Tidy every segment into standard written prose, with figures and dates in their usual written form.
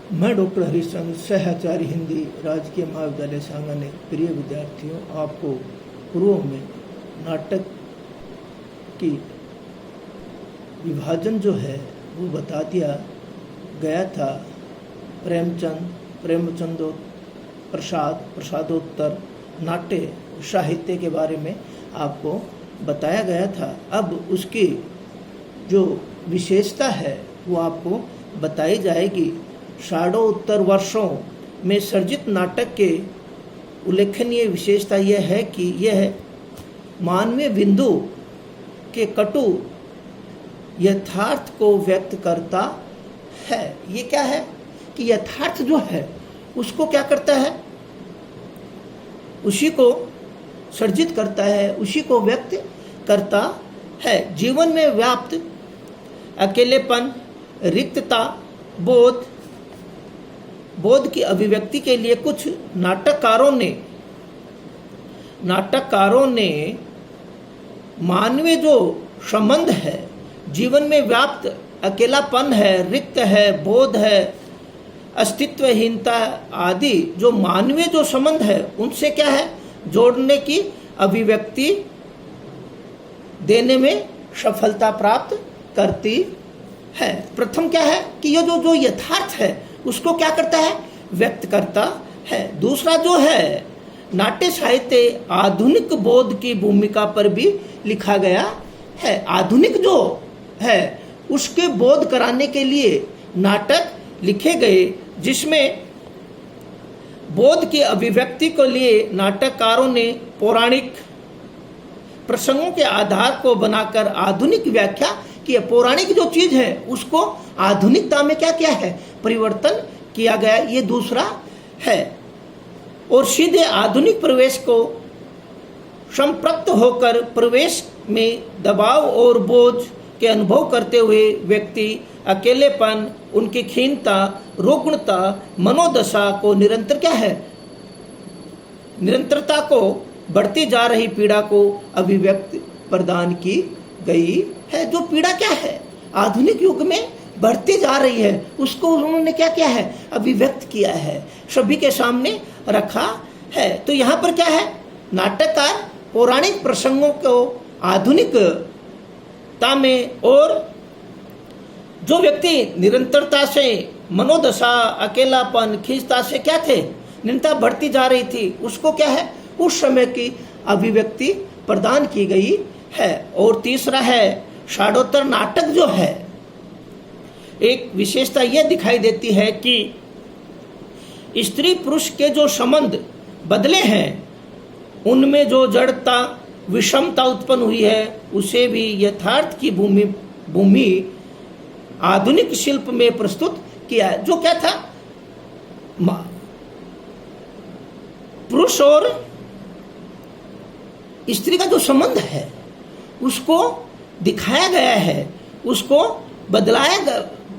मैं डॉक्टर हरिश्चंद्र, सहआचार्य हिंदी, राजकीय महाविद्यालय सांगानेर। प्रिय विद्यार्थियों, आपको पूर्व में नाटक की विभाजन जो है वो बता दिया गया था। प्रेमचंद, प्रेमचंदो प्रसाद, प्रसादोत्तर, नाट्य साहित्य के बारे में आपको बताया गया था। अब उसकी जो विशेषता है वो आपको बताई जाएगी। षाढ़ोत्तर वर्षों में सर्जित नाटक के उल्लेखनीय विशेषता यह है कि यह मानवीय बिंदु के कटु यथार्थ को व्यक्त करता है। ये क्या है कि यथार्थ जो है उसको क्या करता है, उसी को सर्जित करता है, उसी को व्यक्त करता है। जीवन में व्याप्त अकेलेपन, रिक्तता, बोध की अभिव्यक्ति के लिए कुछ नाटककारों ने मानवीय जो संबंध है, जीवन में व्याप्त अकेलापन है, रिक्त है, बोध है, अस्तित्वहीनता आदि जो मानवीय जो संबंध है उनसे क्या है, जोड़ने की अभिव्यक्ति देने में सफलता प्राप्त करती है। प्रथम क्या है कि ये जो यथार्थ है उसको क्या करता है, व्यक्त करता है। दूसरा जो है, नाट्य साहित्य आधुनिक बोध की भूमिका पर भी लिखा गया है। आधुनिक जो है उसके बोध कराने के लिए नाटक लिखे गए, जिसमें बोध की अभिव्यक्ति को लिए नाटककारों ने पौराणिक प्रसंगों के आधार को बनाकर आधुनिक व्याख्या की। पौराणिक जो चीज है उसको आधुनिकता में क्या किया है, परिवर्तन किया गया। ये दूसरा है। और सीधे आधुनिक प्रवेश को संपृक्त होकर प्रवेश में दबाव और बोझ के अनुभव करते हुए व्यक्ति अकेलेपन, उनकी क्षीणता, रुग्णता, मनोदशा को निरंतर क्या है, निरंतरता को बढ़ती जा रही पीड़ा को अभिव्यक्ति प्रदान की गई है। जो पीड़ा क्या है आधुनिक युग में बढ़ती जा रही है उसको उन्होंने क्या किया है, अभिव्यक्त किया है, सभी के सामने रखा है। तो यहाँ पर क्या है, नाटककार पौराणिक प्रसंगों को आधुनिकता में, और जो व्यक्ति निरंतरता से मनोदशा, अकेलापन, खींचता से क्या थे, निरंतरता बढ़ती जा रही थी, उसको क्या है, उस समय की अभिव्यक्ति प्रदान की गई है। और तीसरा है, षाढ़ोत्तर नाटक जो है, एक विशेषता यह दिखाई देती है कि स्त्री पुरुष के जो संबंध बदले हैं उनमें जो जड़ता, विषमता उत्पन्न हुई है उसे भी यथार्थ की भूमि आधुनिक शिल्प में प्रस्तुत किया है। जो क्या था, पुरुष और स्त्री का जो संबंध है उसको दिखाया गया है, उसको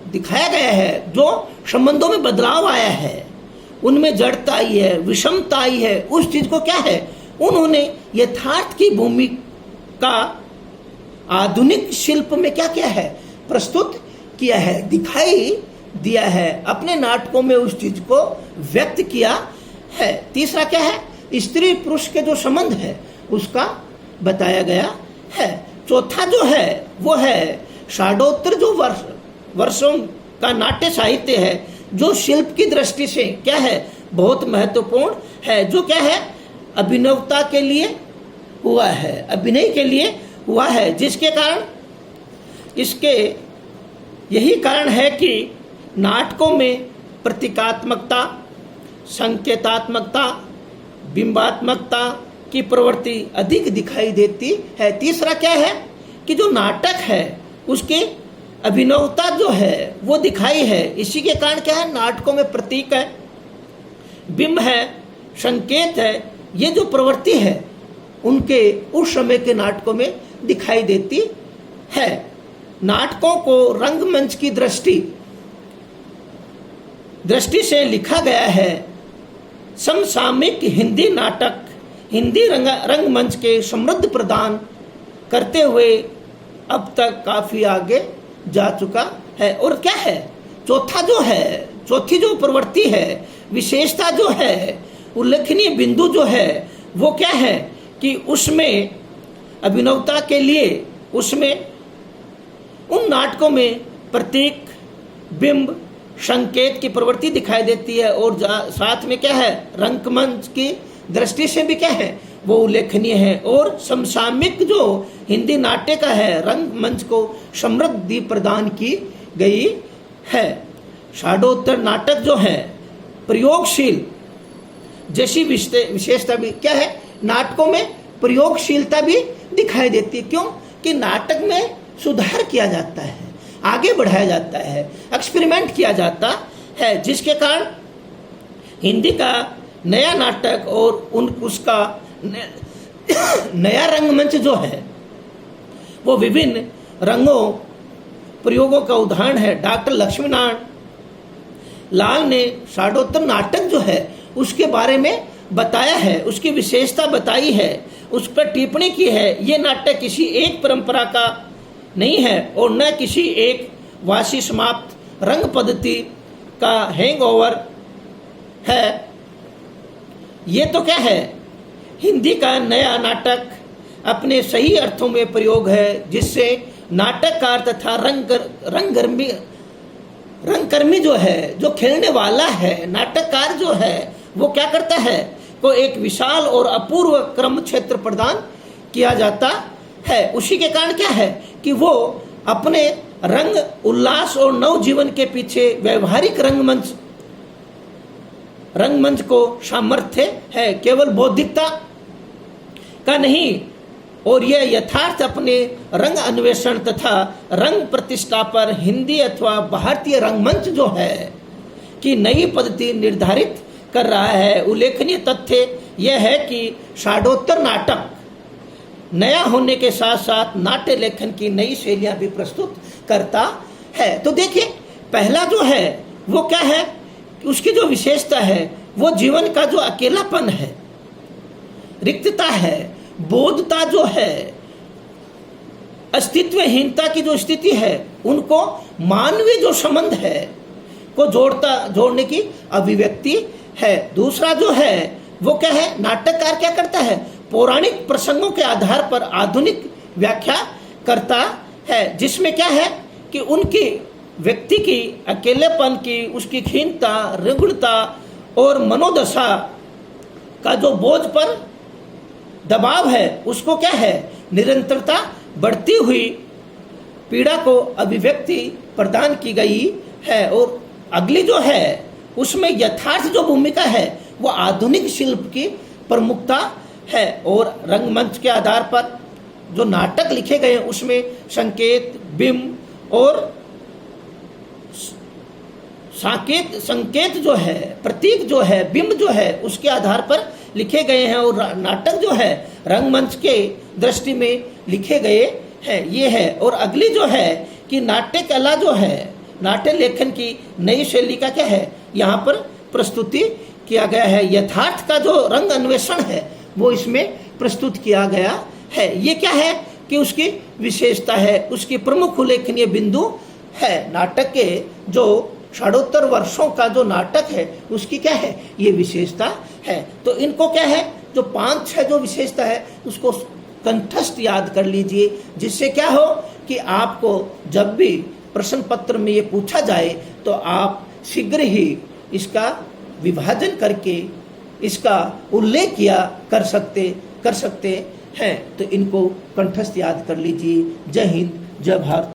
दिखाया गया है। जो संबंधों में बदलाव आया है, उनमें जड़ता आई है, विषमता आई है, उस चीज को क्या है, उन्होंने यथार्थ की भूमिका आधुनिक शिल्प में क्या किया है, प्रस्तुत किया है, दिखाई दिया है, अपने नाटकों में उस चीज को व्यक्त किया है। तीसरा क्या है, स्त्री पुरुष के जो संबंध है उसका बताया गया है। चौथा जो है वो है षाढ़ोत्तर जो वर्षों का नाट्य साहित्य है, जो शिल्प की दृष्टि से क्या है, बहुत महत्वपूर्ण है। जो क्या है, अभिनवता के लिए हुआ है, अभिनय के लिए हुआ है, जिसके कारण इसके यही कारण है कि नाटकों में प्रतीकात्मकता, संकेतात्मकता, बिंबात्मकता की प्रवृत्ति अधिक दिखाई देती है। तीसरा क्या है कि जो नाटक है उसकी अभिनवता जो है वो दिखाई है। इसी के कारण क्या है, नाटकों में प्रतीक है, बिंब है, संकेत है, ये जो प्रवृत्ति है उनके उस समय के नाटकों में दिखाई देती है। नाटकों को रंगमंच की दृष्टि से लिखा गया है। समसामयिक हिंदी नाटक हिंदी रंगमंच के समृद्ध प्रदान करते हुए अब तक काफी आगे जा चुका है। और क्या है, चौथा जो है, चौथी जो प्रवृत्ति है, विशेषता जो है, उल्लेखनीय बिंदु जो है वो क्या है कि उसमें अभिनवता के लिए उसमें उन नाटकों में प्रतीक, बिंब, संकेत की प्रवृत्ति दिखाई देती है और साथ में क्या है, रंगमंच की दृष्टि से भी क्या है वो उल्लेखनीय है। और समसामयिक जो हिंदी नाट्य का है, रंगमंच को समृद्धि प्रदान की गई है। षाढोत्तर नाटक जो है प्रयोगशील जैसी विशेषता भी क्या है, नाटकों में प्रयोगशीलता भी दिखाई देती है। क्यों कि नाटक में सुधार किया जाता है, आगे बढ़ाया जाता है, एक्सपेरिमेंट किया जाता है, जिसके कारण हिंदी का नया नाटक और उसका नया रंगमंच जो है वो विभिन्न रंगों प्रयोगों का उदाहरण है। डॉक्टर लक्ष्मीनारायण लाल ने षाढोत्तर नाटक जो है उसके बारे में बताया है, उसकी विशेषता बताई है, उस पर टिप्पणी की है। ये नाटक किसी एक परंपरा का नहीं है और न किसी एक वासी समाप्त रंग पद्धति का हैंगओवर है। ये तो क्या है, हिंदी का नया नाटक अपने सही अर्थों में प्रयोग है, जिससे नाटककार तथा रंगकर्मी जो है, जो खेलने वाला है, नाटककार जो है वो क्या करता है, को एक विशाल और अपूर्व क्रम क्षेत्र प्रदान किया जाता है। उसी के कारण क्या है कि वो अपने रंग, उल्लास और नव जीवन के पीछे व्यवहारिक रंगमंच को सामर्थ्य है, केवल बौद्धिकता का नहीं। और यह यथार्थ अपने रंग अन्वेषण तथा रंग प्रतिष्ठा पर हिंदी अथवा भारतीय रंगमंच जो है कि नई पद्धति निर्धारित कर रहा है। उल्लेखनीय तथ्य यह है कि षाढोत्तर नाटक नया होने के साथ साथ नाट्य लेखन की नई शैलियां भी प्रस्तुत करता है। तो देखिए, पहला जो है वो क्या है, उसकी जो विशेषता है वो जीवन का जो अकेलापन है, रिक्तता है, बोधता जो है, अस्तित्वहीनता की जो स्थिति है, उनको मानवीय जो संबंध है को जोड़ने की अभिव्यक्ति है। दूसरा जो है वो क्या है, नाटककार क्या करता है, पौराणिक प्रसंगों के आधार पर आधुनिक व्याख्या करता है, जिसमें क्या है कि उनकी व्यक्ति की अकेलेपन की, उसकी क्षीणता, रुग्णता और मनोदशा का जो बोझ पर दबाव है, उसको क्या है, निरंतरता बढ़ती हुई पीड़ा को अभिव्यक्ति प्रदान की गई है। और अगली जो है उसमें यथार्थ जो भूमिका है वो आधुनिक शिल्प की प्रमुखता है। और रंगमंच के आधार पर जो नाटक लिखे गए हैं उसमें संकेत, बिंब और संकेत जो है, प्रतीक जो है, बिंब जो है, उसके आधार पर लिखे गए हैं। और नाटक जो है रंगमंच के दृष्टि में लिखे गए हैं, ये है। और अगली जो है कि नाट्य कला जो है, नाट्य लेखन की नई शैली का क्या है, यहाँ पर प्रस्तुति किया गया है। यथार्थ का जो रंग अन्वेषण है वो इसमें प्रस्तुत किया गया है। ये क्या है कि उसकी विशेषता है, उसकी प्रमुख उल्लेखनीय बिंदु है। नाटक के जो षाढोत्तर वर्षों का जो नाटक है उसकी क्या है, ये विशेषता है। तो इनको क्या है, जो 5-6 जो विशेषता है उसको कंठस्थ याद कर लीजिए, जिससे क्या हो कि आपको जब भी प्रश्न पत्र में ये पूछा जाए तो आप शीघ्र ही इसका विभाजन करके इसका उल्लेख कर सकते हैं। तो इनको कंठस्थ याद कर लीजिए। जय हिंद, जय भारत।